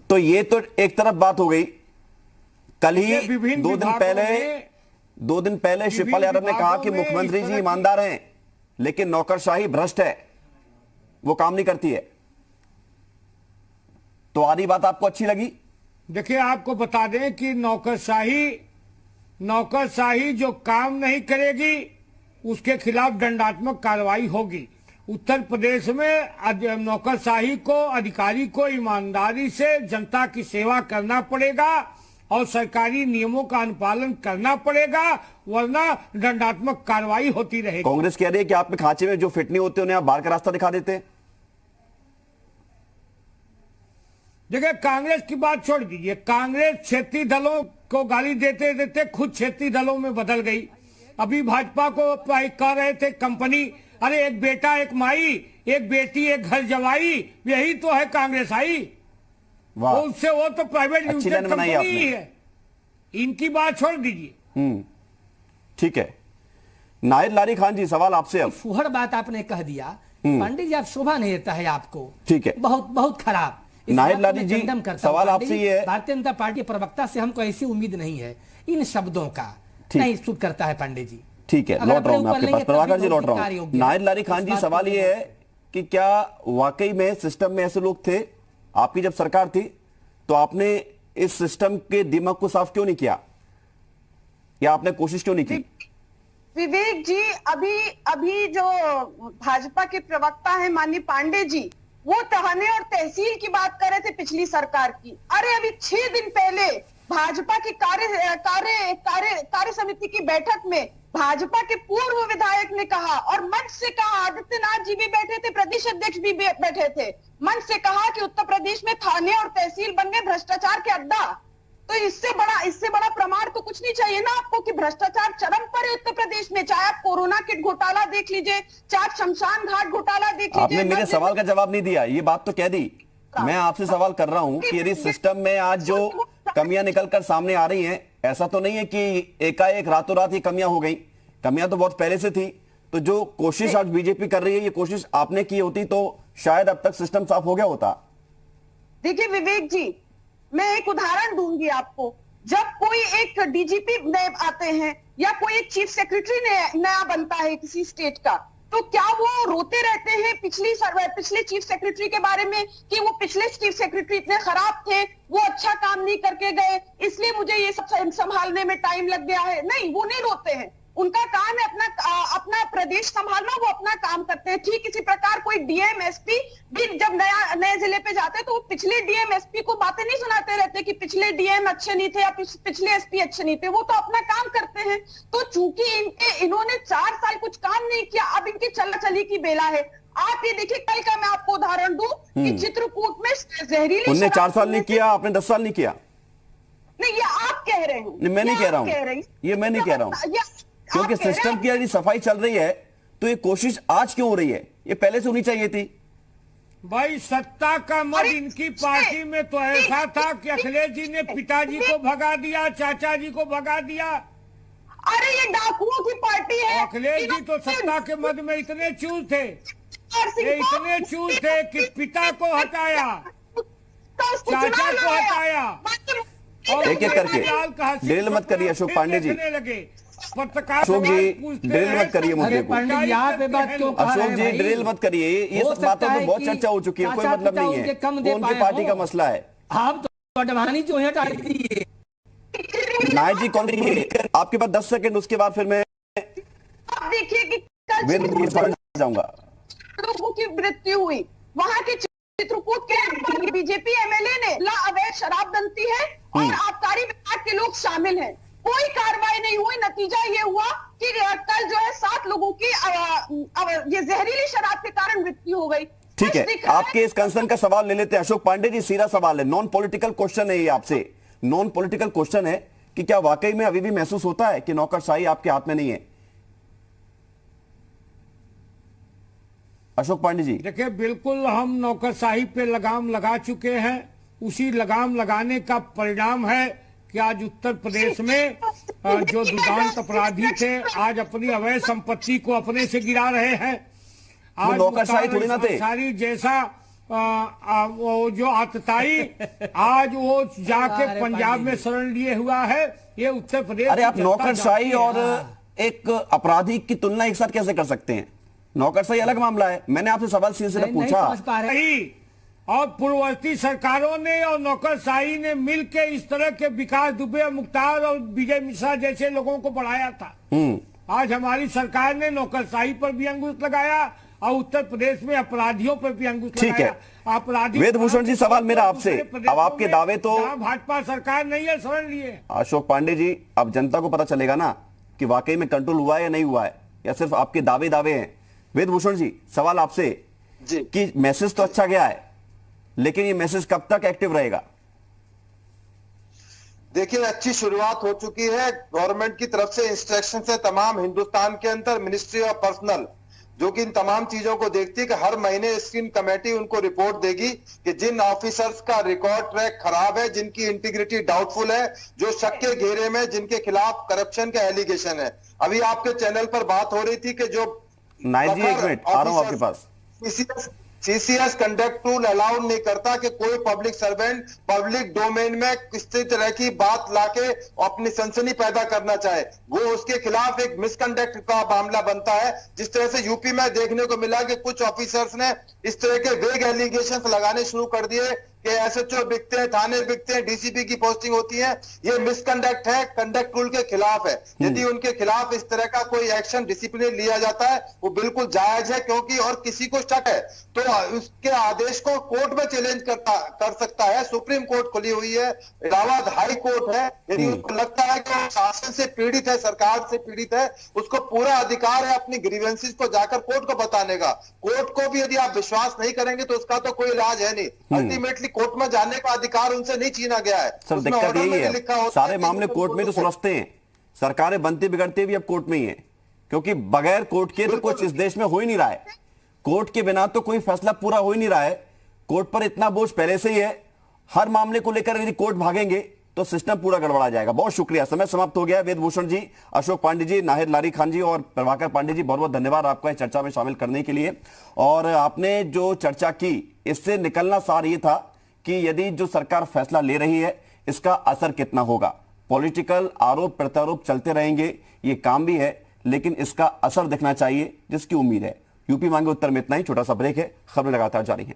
तो ये तो एक तरफ बात हो गई। कल ही 2 दिन पहले शिवपाल यादव ने कहा कि मुख्यमंत्री जी ईमानदार हैं लेकिन नौकरशाही भ्रष्ट है, वो काम नहीं करती है। तो आधी बात आपको अच्छी लगी? देखिए, आपको बता दें कि नौकरशाही जो काम नहीं करेगी उसके खिलाफ दंडात्मक कार्रवाई होगी। उत्तर प्रदेश में नौकरशाही को, अधिकारी को ईमानदारी से जनता की सेवा करना पड़ेगा और सरकारी नियमों का अनुपालन करना पड़ेगा, वरना दंडात्मक कार्रवाई होती रहेगी। कांग्रेस कह रही है कि आपके खांचे में जो फिट नहीं होते उन्हें आप बाहर का रास्ता दिखा देते हैं। देखिए, कांग्रेस की बात छोड़ दीजिए। कांग्रेस क्षेत्रीय दलों को गाली देते देते खुद क्षेत्रीय दलों में बदल गई। अभी भाजपा को कह रहे थे कंपनी, अरे एक बेटा एक माई, एक बेटी एक घर जवाई, यही तो है कांग्रेस आई। उससे वो तो प्राइवेट लिमिटेड कंपनी ही है। इनकी बात छोड़ दीजिए। ठीक है, नाहिद लारी खान जी, सवाल आपसे। अब फुहड़ बात आपने कह दिया पंडित जी, आप शोभा नहीं देता है आपको। ठीक है, बहुत खराब। नाहिद लारी जी, सवाल आपसे ये है, भारतीय जनता पार्टी प्रवक्ता से हमको ऐसी उम्मीद नहीं है इन शब्दों का। नहीं सूट करता है पांडे जी। ठीक है, लौट रहा हूं मैं आपके पास। प्रभाकर जी लौट रहा हूं। नाहिद लारी खान जी, सवाल ये है कि क्या वाकई में सिस्टम में ऐसे लोग थे, आपकी जब सरकार थी तो आपने इस सिस्टम के दिमाग को साफ क्यों नहीं किया, या आपने कोशिश क्यों नहीं की? विवेक जी, अभी जो भाजपा के प्रवक्ता है माननीय पांडे जी, वो थाने और तहसील की बात कर रहे थे पिछली सरकार की। अरे अभी 6 दिन पहले भाजपा की कार्य समिति की बैठक में भाजपा के पूर्व विधायक ने कहा और मंच से कहा, आदित्यनाथ जी भी बैठे थे, प्रदेश अध्यक्ष भी बैठे थे, मंच से कहा कि उत्तर प्रदेश में थाने और तहसील बन गए भ्रष्टाचार के अड्डा। तो इससे बड़ा प्रमाण तो कुछ नहीं चाहिए ना आपको कि भ्रष्टाचार चरम पर है उत्तर प्रदेश में। चाहे आप कोरोना किट घोटाला देख लीजिए, चाहे आप शमशान घाट घोटाला देख लीजिए। आपने मेरे सवाल का जवाब नहीं दिया, ये बात तो कह दी। मैं आपसे सवाल कर रहा हूं कि यदि सिस्टम में आज जो कमियां निकलकर सामने आ रही हैं, ऐसा तो नहीं है कि एकाएक रातों रात ये कमियां हो गई, कमियां तो बहुत पहले से थी। तो जो कोशिश आज बीजेपी कर रही है, ये कोशिश आपने की होती तो शायद अब तक सिस्टम साफ हो गया होता। देखिए विवेक जी, मैं एक उदाहरण दूंगी आपको। जब कोई एक डीजीपी नए आते हैं या कोई एक चीफ सेक्रेटरी नया बनता है किसी स्टेट का, तो क्या वो रोते रहते हैं पिछले चीफ सेक्रेटरी के बारे में कि वो पिछले चीफ सेक्रेटरी इतने खराब थे, वो अच्छा काम नहीं करके गए, इसलिए मुझे ये सब संभालने में टाइम लग गया है? नहीं, वो नहीं रोते हैं। उनका काम है अपना प्रदेश संभालना, वो अपना काम करते हैं। ठीक इसी प्रकार कोई डीएम एसपी भी जब नए जिले पे जाते हैं तो वो पिछले डीएम एसपी को बातें नहीं सुनाते रहते कि पिछले डीएम अच्छे नहीं थे या पिछले एसपी अच्छे नहीं थे, वो तो अपना काम करते हैं। तो चूंकि इन्होंने 4 साल कुछ काम नहीं किया, अब इनकी चली की बेला है। आप ये देखिए, कल का मैं आपको उदाहरण दूं कि चित्रकूट में जहरीली, उनने 4 साल नहीं किया, आपने 10 साल नहीं किया। नहीं, ये आप कह रहे हो, मैं नहीं कह रहा हूं, ये मैं नहीं कह रहा हूं, क्योंकि सिस्टम की यदि सफाई चल रही है तो ये कोशिश आज क्यों हो रही है? ये पहले से होनी चाहिए थी। भाई सत्ता का मद इनकी पार्टी में तो ऐसा था कि अखिलेश जी ने पिताजी को भगा दिया, चाचा जी को भगा दिया। अरे ये डाकुओं की पार्टी है। अखिलेश जी तो सत्ता के मद में इतने चूर थे, ये इतने चूर थे कि पिता को हटाया, चाचा को हटाया, एक एक करके ड्रिल मत करिए अशोक पांडे जी। अशोक जी ड्रिल मत करिए मुद्दे को। यहाँ पे बात क्यों कर रहे अशोक हैं जी भाई? ड्रिल मत करिए, ये सब बातों पे बहुत चर्चा हो चुकी है, कोई मतलब नहीं है, वो उनकी पार्टी का मसला है। आप तो अडवाणी जो है टाल दिए। नायक जी कौन आपके पास 10 सेकंड, उसके बाद फिर मैं देखिए कि जाऊंगा। लोगों की मृत्यु हुई, वहां के चित्रकूट के बीजेपी एमएलए ने अवैध शराब बनती है और आबकारी विभाग के लोग शामिल हैं, कोई कार्रवाई नहीं हुई। नतीजा ये हुआ कि कल जो है 7 लोगों की ये जहरीली शराब के कारण मृत्यु हो गई। ठीक है, आपके इस कंसर्न का सवाल ले लेते हैं। अशोक पांडे जी, सीधा सवाल है, नॉन पॉलिटिकल क्वेश्चन है ये आपसे, नॉन पॉलिटिकल क्वेश्चन है कि क्या वाकई में अभी भी महसूस होता है कि नौकरशाही आपके हाथ में नहीं है? अशोक पांडे जी देखिए, बिल्कुल हम नौकरशाही पे लगाम लगा चुके हैं। उसी लगाम लगाने का परिणाम है कि आज उत्तर प्रदेश में जो दुर्दांत अपराधी थे आज अपनी अवैध संपत्ति को अपने से गिरा रहे हैं। आज नौकरशाही थोड़ी ना थे, सारी जैसा वो जो आतताई आज वो जाके पंजाब में शरण लिए हुआ है, ये उत्तर प्रदेश। अरे आप नौकरशाही और एक अपराधी की तुलना एक साथ कैसे कर सकते हैं? नौकरशाही अलग मामला है। मैंने आपसे सवाल सीधे पूछा। और पूर्ववर्ती सरकारों ने और नौकरशाही ने मिलकर इस तरह के विकास दुबे, मुख्तार और विजय मिश्रा जैसे लोगों को बढ़ाया था। आज हमारी सरकार ने नौकरशाही पर भी अंकुश लगाया और उत्तर प्रदेश में अपराधियों पर भी अंकुश लगाया। ठीक है, अपराधी वेदभूषण जी, सवाल मेरा आपसे, अब आपके दावे तो भाजपा सरकार नहीं है शरण लिए। अशोक पांडे जी, अब जनता को पता चलेगा ना कि वाकई में कंट्रोल हुआ है या नहीं हुआ है, या सिर्फ आपके दावे हैं। वेदभूषण जी, सवाल आपसे कि मैसेज तो अच्छा गया है, लेकिन ये मैसेज कब तक एक्टिव रहेगा? देखिए, अच्छी शुरुआत हो चुकी है। गवर्नमेंट की तरफ से इंस्ट्रक्शन है तमाम हिंदुस्तान के अंदर, मिनिस्ट्री ऑफ पर्सनल, जो कि इन तमाम चीजों को देखती है कि हर महीने स्क्रीन कमेटी उनको रिपोर्ट देगी कि जिन ऑफिसर्स का रिकॉर्ड ट्रैक खराब है, जिनकी इंटीग्रिटी डाउटफुल है, जो शक के घेरे में, जिनके खिलाफ करप्शन का एलिगेशन है। अभी आपके चैनल पर बात हो रही थी कि जो नायक जी, एक मिनट, आ रहा हूं आपके पास। सीसीएस कंडक्ट रूल अलाउड नहीं करता कि कोई पब्लिक सर्वेंट पब्लिक डोमेन में किसी तरह की बात लाके अपनी सनसनी पैदा करना चाहे, वो उसके खिलाफ एक मिसकंडक्ट का मामला बनता है। जिस तरह से यूपी में देखने को मिला कि कुछ ऑफिसर्स ने इस तरह के वेग एलिगेशंस लगाने शुरू कर दिए कि एसएचओ बिकते हैं, थाने बिकते हैं, डीसीपी की पोस्टिंग होती है, ये मिसकंडक्ट है, कंडक्ट रूल के खिलाफ है। यदि उनके खिलाफ इस तरह का कोई एक्शन डिसिप्लिन लिया जाता है वो बिल्कुल जायज है, क्योंकि और किसी को शक है तो उसके आदेश को कोर्ट में चैलेंज कर सकता है। सुप्रीम कोर्ट खुली हुई है, इलाहाबाद हाई कोर्ट है। यदि उसको लगता है कि वो शासन से पीड़ित है, सरकार से पीड़ित है, उसको पूरा अधिकार है अपनी ग्रीवेंसेस को जाकर कोर्ट को बताने का। कोर्ट को भी यदि आप विश्वास नहीं करेंगे तो उसका तो कोई इलाज है नहीं। अल्टीमेटली कोर्ट में जाने का अधिकार उनसे नहीं छीना गया है। सर दिक्कत यही है, सारे मामले कोर्ट में तो सुलझते हैं, सरकारें बनती बिगड़ती भी अब कोर्ट में ही है, क्योंकि बगैर कोर्ट के तो कुछ इस देश में हो ही नहीं रहा है। कोर्ट के बिना तो कोई फैसला पूरा हो ही नहीं रहा है। कोर्ट पर इतना बोझ पहले से ही है, हर मामले को लेकर यदि कोर्ट भागेंगे तो सिस्टम पूरा गड़बड़ा जाएगा। बहुत शुक्रिया, समय समाप्त हो गया। वेदभूषण जी, अशोक पांडे जी, नाहिद लारी खान जी और प्रभाकर पांडे जी, बहुत बहुत धन्यवाद आपका इस चर्चा में शामिल करने के लिए। और आपने जो चर्चा की इससे निकलना सार ये था कि यदि जो सरकार फैसला ले रही है इसका असर कितना होगा। पॉलिटिकल आरोप प्रत्यारोप चलते रहेंगे, ये काम भी है, लेकिन इसका असर दिखना चाहिए, जिसकी उम्मीद है। यूपी मांगे उत्तर में इतना ही, छोटा सा ब्रेक है, खबरें लगातार जारी हैं।